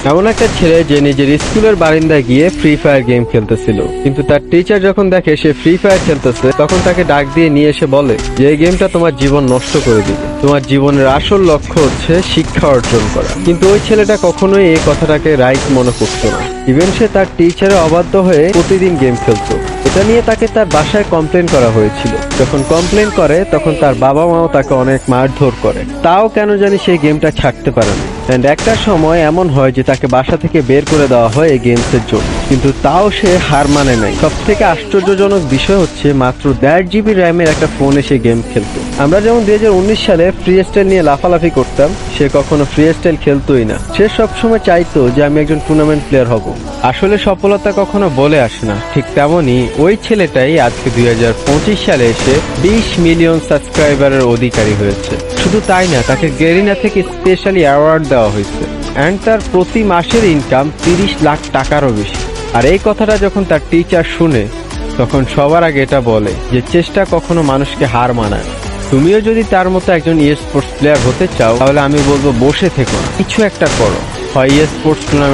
এমন একটা ছেলে যে নিজের স্কুলের বারিন্দায় গিয়ে ফ্রি ফায়ার গেম খেলতেছিল, কিন্তু তার টিচার যখন দেখে সে ফ্রি ফায়ার খেলতেছে তখন তাকে ডাক দিয়ে নিয়ে এসে বলে যে এই গেমটা তোমার জীবন নষ্ট করে দিবে, তোমার জীবনের আসল লক্ষ্য হচ্ছে শিক্ষা অর্জন করা। কিন্তু ওই ছেলেটা কখনোই এই কথাটাকে রাইট মনে করতো না। ইভেন সে তার টিচারে অবাধ্য হয়ে প্রতিদিন গেম খেলতো। এটা নিয়ে তাকে তার বাসায় কমপ্লেন করা হয়েছিল। যখন কমপ্লেন করে তখন তার বাবা মাও তাকে অনেক মারধর করে, তাও কেন জানি সেই গেমটা ছাড়তে পারে না। এন্ড একটা সময় এমন হয় যে তাকে বাসা থেকে বের করে দেওয়া হয় এই গেমসের জন্য, কিন্তু তাও সে হার মানে নাই। সব থেকে আশ্চর্যজনক বিষয় হচ্ছে মাত্র 1.5 GB র্যামের একটা ফোনে সে গেম খেলতো। আমরা যেমন 2019 সালে ফ্রি স্টাইল নিয়ে লাফালাফি করতাম, সে কখনো ফ্রি স্টাইল খেলতোই না। সে সবসময় চাইতো যে আমি একজন টুর্নামেন্ট প্লেয়ার হব। আসলে সফলতা কখনো বলে আসে না, ঠিক তেমনই ওই ছেলেটাই আজকে 2025 সালে এসে 20 মিলিয়ন সাবস্ক্রাইবারের অধিকারী হয়েছে। শুধু তাই না, তাকে গেরিনা থেকে স্পেশালি অ্যাওয়ার্ড দেওয়া হয়েছে অ্যান্ড তার প্রতি মাসের ইনকাম 30 লাখ টাকারও বেশি। আর এই কথাটা যখন তার টিচার শুনে তখন সবার আগে এটা বলে যে চেষ্টা কখনো মানুষকে হার মানায় না। তুমিও যদি তার মতো একজন স্পোর্টস প্লেয়ার হতে চাও তাহলে আমি বলবো বসে থেকো না, কিছু একটা করো। হয় স্পোর্টস টুর্নামেন্ট